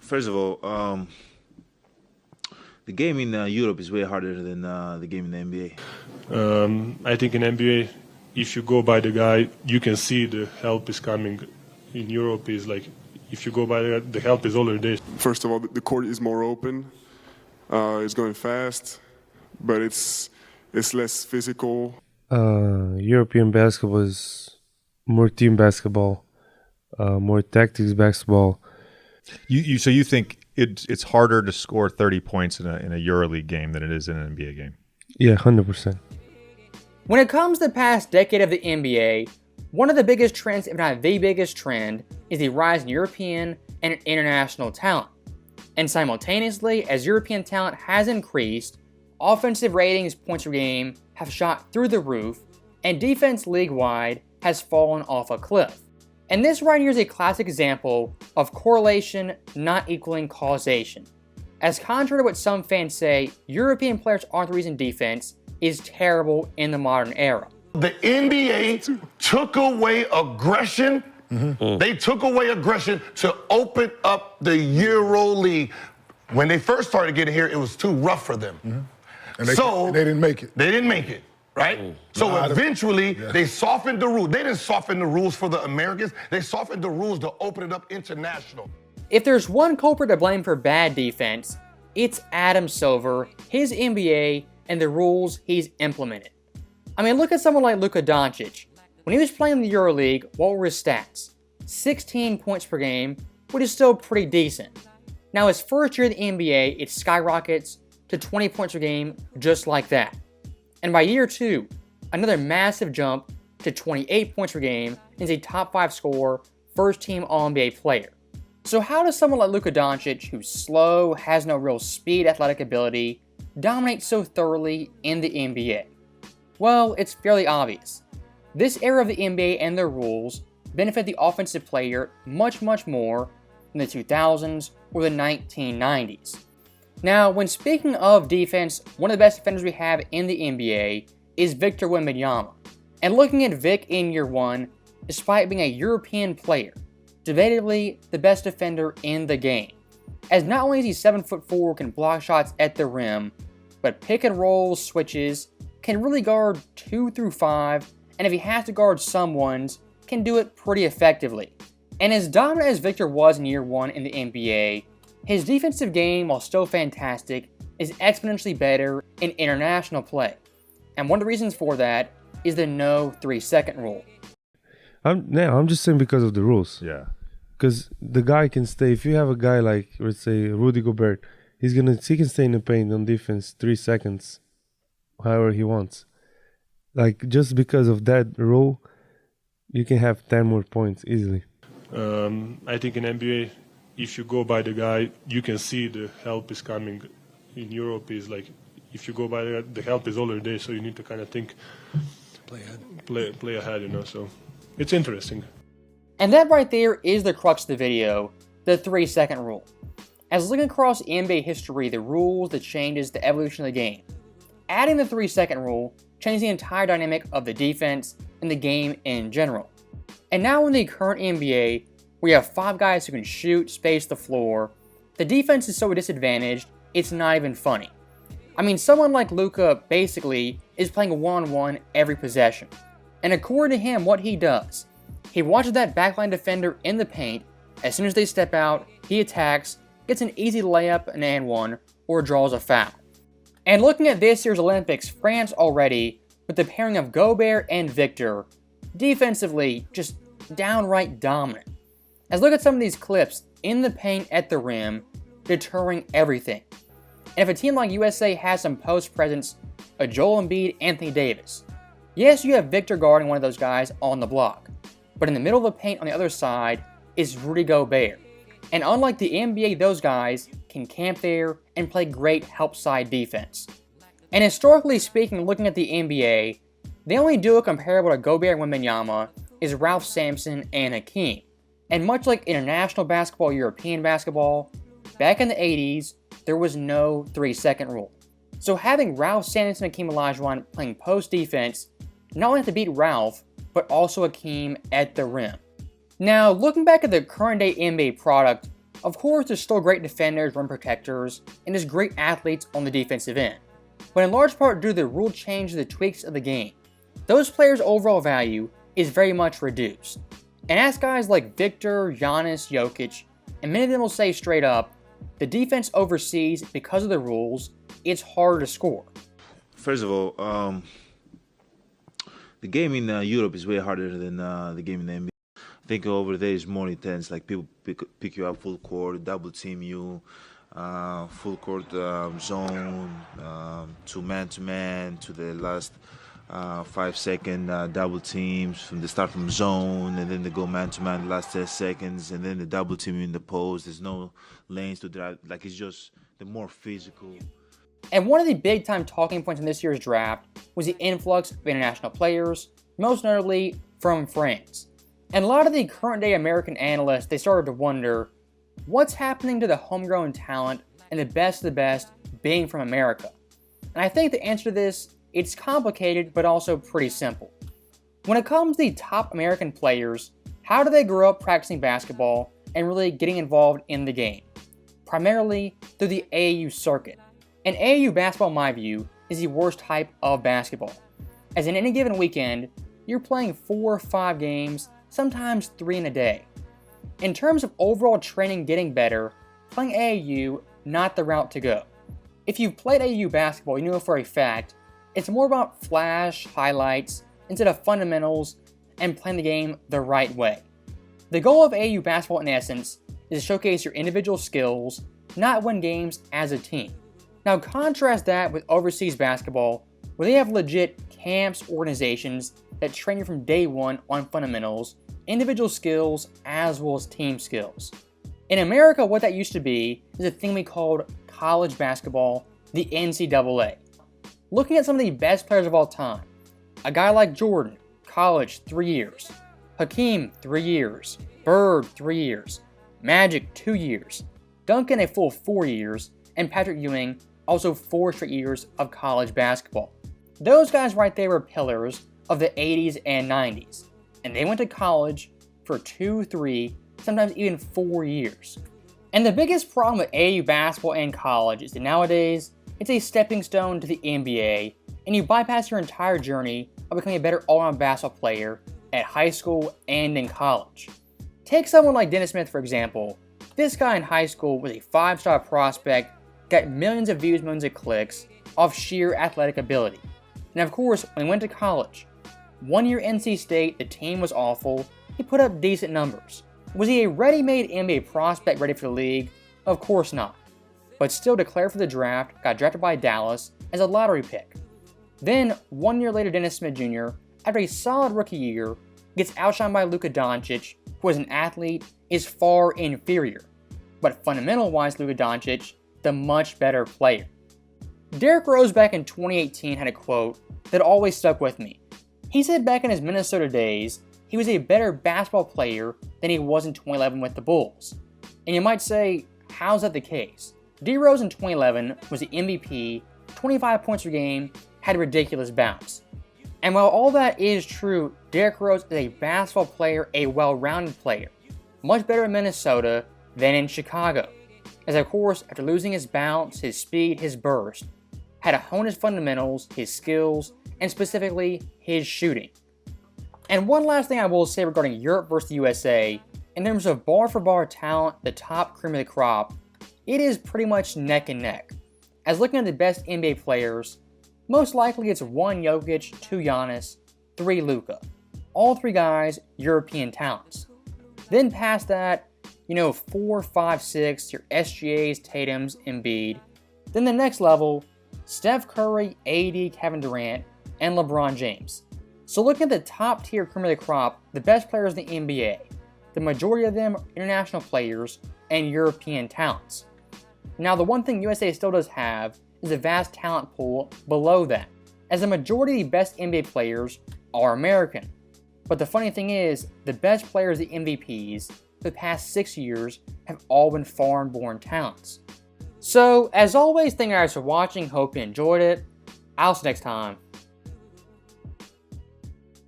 First of all, the game in Europe is way harder than the game in the NBA. I think in NBA, if you go by the guy, you can see the help is coming. In Europe, is like if you go by the help is already there. First of all, the court is more open. It's going fast, but it's less physical. European basketball is more team basketball, more tactics basketball. So you think it's harder to score 30 points in a EuroLeague game than it is in an NBA game? Yeah, 100%. When it comes to the past decade of the NBA, one of the biggest trends, if not the biggest trend, is the rise in European and international talent. And simultaneously, as European talent has increased, offensive ratings, points per game have shot through the roof, and defense league-wide has fallen off a cliff. And this right here is a classic example of correlation not equaling causation. As contrary to what some fans say, European players aren't the reason defense is terrible in the modern era. The NBA took away aggression. They took away aggression to open up the EuroLeague. When they first started getting here, it was too rough for them. And they didn't make it. They didn't make it, right? So eventually, they softened the rules. They didn't soften the rules for the Americans. They softened the rules to open it up international. If there's one culprit to blame for bad defense, it's Adam Silver, his NBA, and the rules he's implemented. I mean, look at someone like Luka Doncic. When he was playing in the EuroLeague, what were his stats? 16 points per game, which is still pretty decent. Now, his first year in the NBA, it skyrockets to 20 points per game just like that. And by year 2, another massive jump to 28 points per game, and is a top 5 scorer, first-team All-NBA player. So how does someone like Luka Doncic, who's slow, has no real speed, athletic ability, dominate so thoroughly in the NBA? Well, it's fairly obvious. This era of the NBA and their rules benefit the offensive player much more than the 2000s or the 1990s. Now, when speaking of defense, one of the best defenders we have in the NBA is Victor Wembanyama. And looking at Vic in year 1, despite being a European player, debatably the best defender in the game. As not only is he 7'4", can block shots at the rim, but pick and roll switches, can really guard 2 through 5, and if he has to guard someone's, can do it pretty effectively. And as dominant as Victor was in year 1 in the NBA, his defensive game, while still fantastic, is exponentially better in international play. And one of the reasons for that is the no 3-second rule. I'm just saying because of the rules. Yeah. Because the guy can stay. If you have a guy like, let's say, Rudy Gobert, he can stay in the paint on defense 3 seconds, however he wants. Like, just because of that rule, you can have 10 more points easily. I think in NBA, if you go by the guy, you can see the help is coming. In Europe, is like if you go by the help is already there, so you need to kind of think, play ahead, you know. So it's interesting. And that right there is the crux of the video, the 3-second rule. As looking across NBA history, the rules, the changes, the evolution of the game, adding the 3-second rule changed the entire dynamic of the defense and the game in general. And now in the current NBA, we have 5 guys who can shoot, space the floor. The defense is so disadvantaged, it's not even funny. I mean, someone like Luka basically is playing one-on-one every possession. And according to him, what he does, he watches that backline defender in the paint. As soon as they step out, he attacks, gets an easy layup, an and one, or draws a foul. And looking at this year's Olympics, France already, with the pairing of Gobert and Victor, defensively, just downright dominant. As look at some of these clips in the paint at the rim, deterring everything. And if a team like USA has some post presence, a Joel Embiid, Anthony Davis, yes, you have Victor guarding one of those guys on the block, but in the middle of the paint on the other side is Rudy Gobert. And unlike the NBA, those guys can camp there and play great help side defense. And historically speaking, looking at the NBA, the only duo comparable to Gobert and Wembanyama is Ralph Sampson and Hakeem. And much like international basketball, European basketball, back in the 80s, there was no 3-second rule. So having Ralph Sampson and Hakeem Olajuwon playing post defense not only have to beat Ralph, but also Hakeem at the rim. Now, looking back at the current day NBA product, Of course, there's still great defenders, rim protectors, and there's great athletes on the defensive end. But in large part due to the rule change and the tweaks of the game, those players' overall value is very much reduced. And ask guys like Victor, Giannis, Jokic, and many of them will say straight up, the defense overseas, because of the rules, it's harder to score. First of all, the game in Europe is way harder than the game in the NBA. I think over there is more intense. Like people pick you up full court, double team you, full court zone, to man to the last 5 second double teams from the start from zone, and then they go man to man the last 10 seconds, and then the double team you in the post. There's no lanes to drive. Like it's just the more physical. And one of the big time talking points in this year's draft was the influx of international players, most notably from France. And a lot of the current day American analysts, they started to wonder, what's happening to the homegrown talent and the best of the best being from America? And I think the answer to this, it's complicated but also pretty simple. When it comes to the top American players, how do they grow up practicing basketball and really getting involved in the game? Primarily through the AAU circuit. And AAU basketball, in my view, is the worst type of basketball. As in any given weekend, you're playing 4 or 5 games, sometimes 3 in a day. In terms of overall training getting better, playing AAU, not the route to go. If you've played AAU basketball, you know for a fact, it's more about flash, highlights, instead of fundamentals, and playing the game the right way. The goal of AAU basketball in essence is to showcase your individual skills, not win games as a team. Now contrast that with overseas basketball, where they have legit camps, organizations that train you from day one on fundamentals, individual skills, as well as team skills. In America, what that used to be is a thing we called college basketball, the NCAA. Looking at some of the best players of all time, a guy like Jordan, college 3 years, Hakeem 3 years, Bird 3 years, Magic 2 years, Duncan a full 4 years, and Patrick Ewing also 4 straight years of college basketball. Those guys right there were pillars of the 80s and 90s, and they went to college for 2, 3, sometimes even 4 years. And the biggest problem with AAU basketball and college is that nowadays, it's a stepping stone to the NBA, and you bypass your entire journey of becoming a better all-around basketball player at high school and in college. Take someone like Dennis Smith, for example. This guy in high school was a 5-star prospect, got millions of views, millions of clicks, off sheer athletic ability. And of course, when he went to college, 1 year NC State, the team was awful, he put up decent numbers. Was he a ready-made NBA prospect ready for the league? Of course not. But still declared for the draft, got drafted by Dallas as a lottery pick. Then, 1 year later, Dennis Smith Jr., after a solid rookie year, gets outshined by Luka Doncic, who as an athlete is far inferior. But fundamental-wise, Luka Doncic, the much better player. Derrick Rose back in 2018 had a quote that always stuck with me. He said back in his Minnesota days, he was a better basketball player than he was in 2011 with the Bulls. And you might say, how's that the case? D Rose in 2011 was the MVP, 25 points per game, had a ridiculous bounce. And while all that is true, Derrick Rose is a basketball player, a well-rounded player, much better in Minnesota than in Chicago. As of course, after losing his bounce, his speed, his burst, had to hone his fundamentals, his skills, and specifically his shooting. And one last thing I will say regarding Europe versus the USA, in terms of bar-for-bar talent, the top cream of the crop, it is pretty much neck and neck. As looking at the best NBA players, most likely it's 1 Jokic, 2 Giannis, 3 Luka. All 3 guys, European talents. Then past that, 4, 5, 6, your SGAs, Tatums, Embiid. Then the next level, Steph Curry, AD, Kevin Durant, and LeBron James. So looking at the top tier cream of the crop, the best players in the NBA, the majority of them are international players and European talents. Now the one thing USA still does have is a vast talent pool below that, as the majority of the best NBA players are American. But the funny thing is, the best players, the MVPs, for the past 6 years have all been foreign-born talents. So, as always, thank you guys for watching, hope you enjoyed it. I'll see you next time.